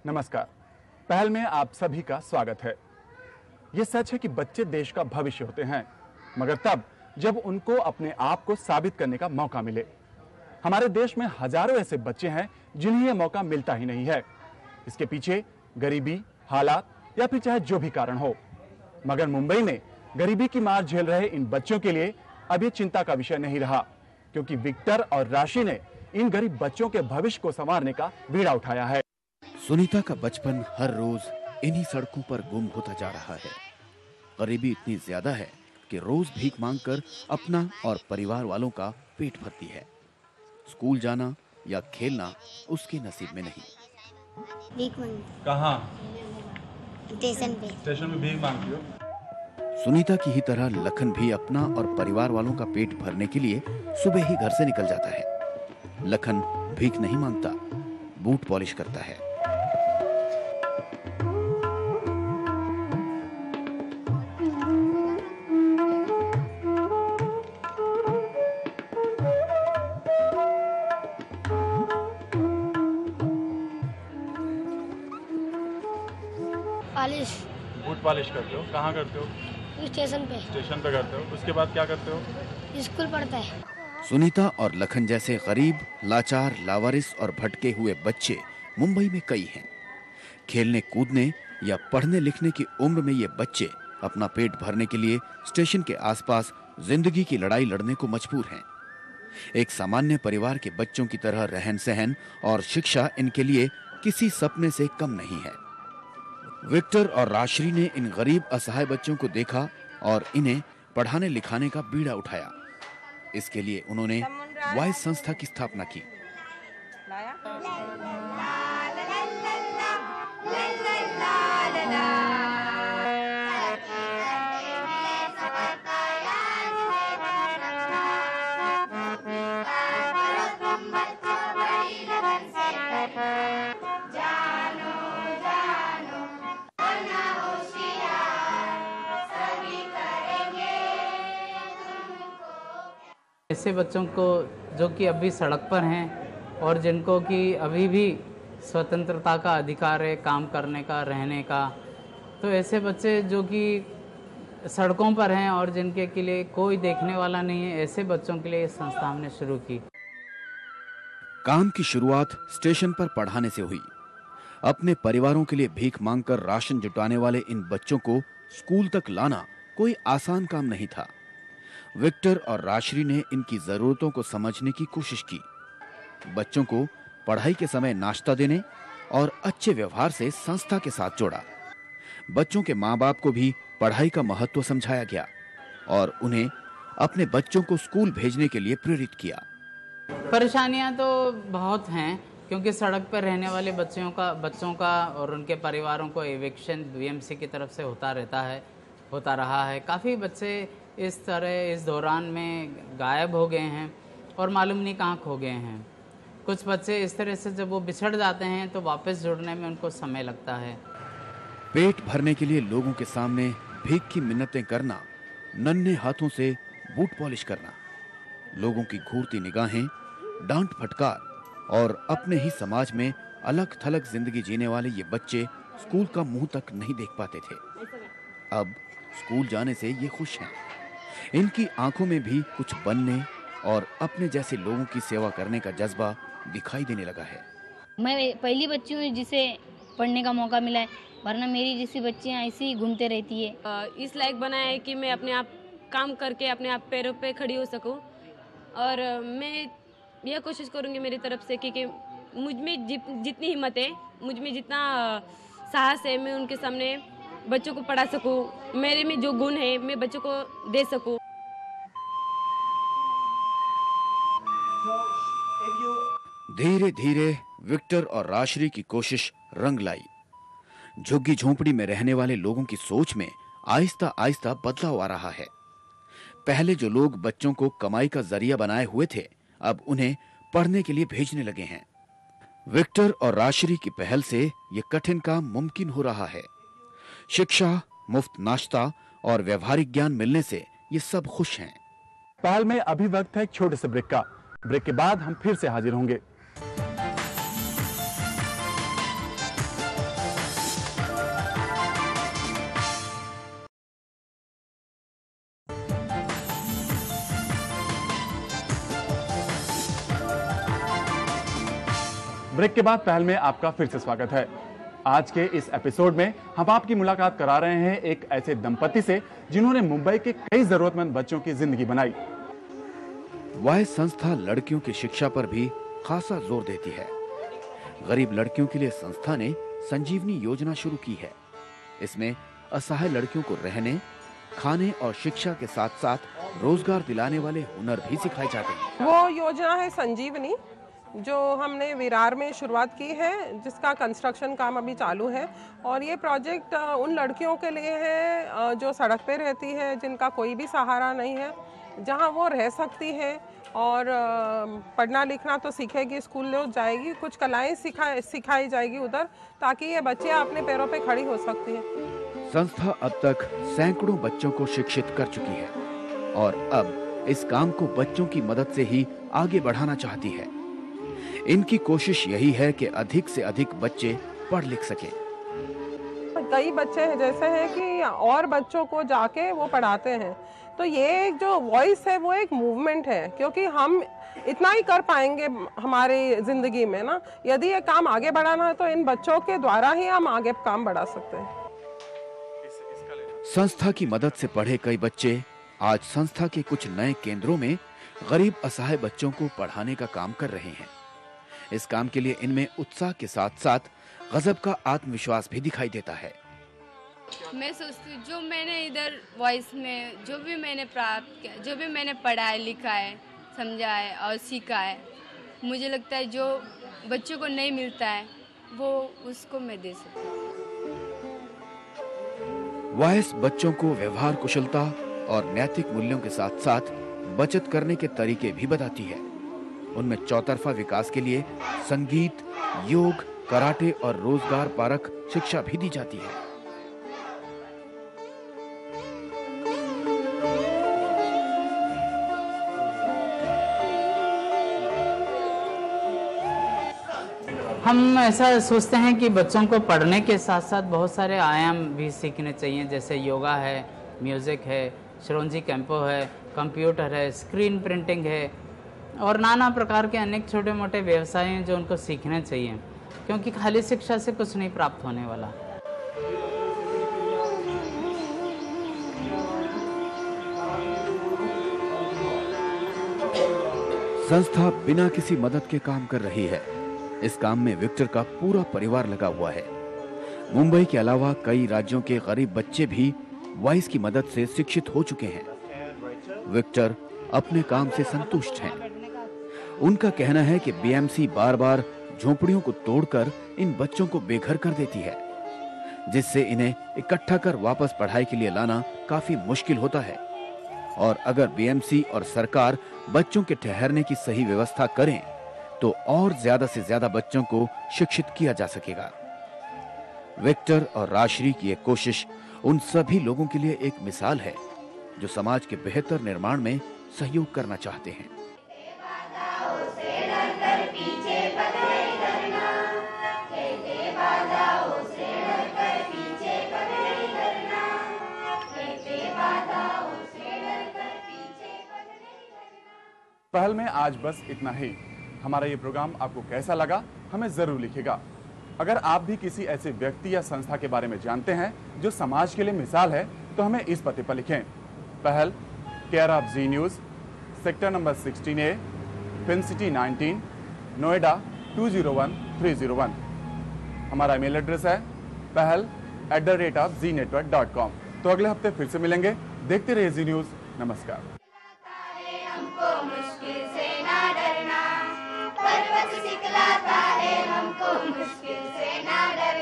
नमस्कार। पहल में आप सभी का स्वागत है। ये सच है कि बच्चे देश का भविष्य होते हैं, मगर तब जब उनको अपने आप को साबित करने का मौका मिले। हमारे देश में हजारों ऐसे बच्चे हैं जिन्हें यह मौका मिलता ही नहीं है। इसके पीछे गरीबी, हालात या फिर चाहे जो भी कारण हो, मगर मुंबई में गरीबी की मार झेल रहे इन बच्चों के लिए अब ये चिंता का विषय नहीं रहा, क्योंकि विक्टर और राशि ने इन गरीब बच्चों के भविष्य को संवारने का बीड़ा उठाया है। सुनीता का बचपन हर रोज इन्हीं सड़कों पर गुम होता जा रहा है। गरीबी इतनी ज्यादा है कि रोज भीख मांगकर अपना और परिवार वालों का पेट भरती है। स्कूल जाना या खेलना उसके नसीब में नहीं। भीख मांग। कहाँ? स्टेशन पे। स्टेशन में भीख मांगती हो? सुनीता की ही तरह लखन भी अपना और परिवार वालों का पेट भरने के लिए सुबह ही घर से निकल जाता है। लखन भीख नहीं मांगता, बूट पॉलिश करता है। पॉलिश। बूट पॉलिश करते हो? कहाँ करते हो? स्टेशन पे। स्टेशन पे करते हो। उसके बाद क्या करते हो? स्कूल पढ़ता है। सुनीता और लखन जैसे गरीब, लाचार, लावारिस और भटके हुए बच्चे मुंबई में कई हैं। खेलने कूदने या पढ़ने लिखने की उम्र में ये बच्चे अपना पेट भरने के लिए स्टेशन के आसपास जिंदगी की लड़ाई लड़ने को मजबूर हैं। एक सामान्य परिवार के बच्चों की तरह रहन सहन और शिक्षा इनके लिए किसी सपने से कम नहीं है। विक्टर और राश्री ने इन गरीब असहाय बच्चों को देखा और इन्हें पढ़ाने लिखाने का बीड़ा उठाया। इसके लिए उन्होंने वाइस संस्था की स्थापना की। ऐसे बच्चों को जो कि अभी सड़क पर हैं और जिनको कि अभी भी स्वतंत्रता का अधिकार है, काम करने का, रहने का, तो ऐसे बच्चे जो कि सड़कों पर हैं और जिनके के लिए कोई देखने वाला नहीं है, ऐसे बच्चों के लिए ये संस्था हमने शुरू की। काम की शुरुआत स्टेशन पर पढ़ाने से हुई। अपने परिवारों के लिए भीख मांगकर राशन जुटाने वाले इन बच्चों को स्कूल तक लाना कोई आसान काम नहीं था। विक्टर और राश्री ने इनकी जरूरतों को समझने की कोशिश की। बच्चों को पढ़ाई के समय नाश्ता देने और अच्छे व्यवहार से संस्था के साथ जोड़ा। बच्चों के माँ बाप को भी पढ़ाई का महत्व समझाया गया और उन्हें अपने बच्चों को स्कूल भेजने के लिए प्रेरित किया। परेशानियां तो बहुत हैं, क्योंकि सड़क पर रहने वाले बच्चों का और उनके परिवारों को एविक्शन बीएमसी की तरफ से होता रहा है। काफ़ी बच्चे इस तरह इस दौरान में गायब हो गए हैं और मालूम नहीं कहाँ खो गए हैं। कुछ बच्चे इस तरह से जब वो बिछड़ जाते हैं तो वापस जुड़ने में उनको समय लगता है। पेट भरने के लिए लोगों के सामने भीख की मिन्नतें करना, नन्हे हाथों से बूट पॉलिश करना, लोगों की घूरती निगाहें, डांट फटकार और अपने ही समाज में अलग थलग जिंदगी जीने वाले ये बच्चे स्कूल का मुंह तक नहीं देख पाते थे। अब स्कूल जाने से ये खुश हैं। इनकी आंखों में भी कुछ बनने और अपने जैसे लोगों की सेवा करने का जज्बा दिखाई देने लगा है। मैं पहली बच्ची हूँ जिसे पढ़ने का मौका मिला है, वरना मेरी जैसी बच्चियाँ ऐसे ही घूमते रहती है। इस लायक बना है कि मैं अपने आप काम करके अपने आप पैरों पे खड़ी हो सकूं, और मैं यह कोशिश करूंगी मेरी तरफ से कि मुझ में जितनी हिम्मत है, मुझ में जितना साहस है, मैं उनके सामने बच्चों को पढ़ा सकूं। मेरे में जो गुण है मैं बच्चों को दे सकूं। धीरे धीरे विक्टर और राश्री की कोशिश रंग लाई। झुग्गी झोंपड़ी में रहने वाले लोगों की सोच में आहिस्ता आहिस्ता बदलाव आ रहा है। पहले जो लोग बच्चों को कमाई का जरिया बनाए हुए थे, अब उन्हें पढ़ने के लिए भेजने लगे हैं। विक्टर और राश्री की पहल से यह कठिन काम मुमकिन हो रहा है। शिक्षा, मुफ्त नाश्ता और व्यवहारिक ज्ञान मिलने से ये सब खुश हैं। पहल में अभी वक्त है एक छोटे से ब्रेक का। ब्रेक के बाद हम फिर से हाजिर होंगे। ब्रेक के बाद पहल में आपका फिर से स्वागत है। आज के इस एपिसोड में हम आपकी मुलाकात करा रहे हैं एक ऐसे दंपति से जिन्होंने मुंबई के कई जरूरतमंद बच्चों की जिंदगी बनाई। वाइस संस्था लड़कियों की शिक्षा पर भी खासा जोर देती है। गरीब लड़कियों के लिए संस्था ने संजीवनी योजना शुरू की है। इसमें असहाय लड़कियों को रहने, खाने और शिक्षा के साथ साथ रोजगार दिलाने वाले हुनर भी सिखाए जाते हैं। वो योजना है संजीवनी, जो हमने विरार में शुरुआत की है, जिसका कंस्ट्रक्शन काम अभी चालू है। और ये प्रोजेक्ट उन लड़कियों के लिए है जो सड़क पे रहती है, जिनका कोई भी सहारा नहीं है, जहां वो रह सकती है और पढ़ना लिखना तो सीखेगी, स्कूल जाएगी, कुछ कलाएं सिखाई जाएगी उधर, ताकि ये बच्चे अपने पैरों पे खड़ी हो सकती है। संस्था अब तक सैकड़ों बच्चों को शिक्षित कर चुकी है और अब इस काम को बच्चों की मदद से ही आगे बढ़ाना चाहती है। इनकी कोशिश यही है कि अधिक से अधिक बच्चे पढ़ लिख सकें। कई बच्चे हैं जैसे हैं कि और बच्चों को जाके वो पढ़ाते हैं, तो ये एक जो वॉइस है वो एक मूवमेंट है, क्योंकि हम इतना ही कर पाएंगे हमारी जिंदगी में ना। यदि ये काम आगे बढ़ाना है तो इन बच्चों के द्वारा ही हम आगे काम बढ़ा सकते हैं। संस्था की मदद से पढ़े कई बच्चे आज संस्था के कुछ नए केंद्रों में गरीब असहाय बच्चों को पढ़ाने का काम कर रहे हैं। इस काम के लिए इनमें उत्साह के साथ साथ गजब का आत्मविश्वास भी दिखाई देता है। मैं सोचती हूँ जो मैंने इधर वॉइस में जो भी मैंने प्राप्त किया, जो भी मैंने पढ़ा है, लिखा है, समझा है और सीखा है, मुझे लगता है जो बच्चों को नहीं मिलता है वो उसको मैं दे सकती हूँ। वाइस बच्चों को व्यवहार कुशलता और नैतिक मूल्यों के साथ साथ बचत करने के तरीके भी बताती है। उनमें चौतरफा विकास के लिए संगीत, योग, कराटे और रोजगार परक शिक्षा भी दी जाती है। हम ऐसा सोचते हैं कि बच्चों को पढ़ने के साथ साथ बहुत सारे आयाम भी सीखने चाहिए, जैसे योगा है, म्यूज़िक है, शरोंजी कैंपो है, कंप्यूटर है, स्क्रीन प्रिंटिंग है और नाना प्रकार के अनेक छोटे मोटे व्यवसाय हैं जो उनको सीखने चाहिए, क्योंकि खाली शिक्षा से कुछ नहीं प्राप्त होने वाला। संस्था बिना किसी मदद के काम कर रही है। इस काम में विक्टर का पूरा परिवार लगा हुआ है। मुंबई के अलावा कई राज्यों के गरीब बच्चे भी वाइस की मदद से शिक्षित हो चुके हैं। विक्टर अपने काम से संतुष्ट हैं। उनका कहना है कि बीएमसी बार बार झोपड़ियों को तोड़कर इन बच्चों को बेघर कर देती है, जिससे इन्हें इकट्ठा कर वापस पढ़ाई के लिए लाना काफी मुश्किल होता है। और अगर बीएमसी और सरकार बच्चों के ठहरने की सही व्यवस्था करें तो और ज्यादा से ज्यादा बच्चों को शिक्षित किया जा सकेगा। विक्टर और राजश्री की एक कोशिश उन सभी लोगों के लिए एक मिसाल है जो समाज के बेहतर निर्माण में सहयोग करना चाहते हैं। पहल में आज बस इतना ही। हमारा ये प्रोग्राम आपको कैसा लगा हमें जरूर लिखिएगा। अगर आप भी किसी ऐसे व्यक्ति या संस्था के बारे में जानते हैं जो समाज के लिए मिसाल है तो हमें इस पते पर लिखें। पहल, care of Zee News, sector number 16A, Film City 19, Noida 201301। हमारा ईमेल एड्रेस है pahal@zenetwork.com। तो अगले हफ्ते फिर से मिलेंगे। देखते रहिए जी न्यूज़। नमस्कार। हमको मुश्किल से ना डरना, पर्वत सिखलाता है हमको मुश्किल से ना डरना।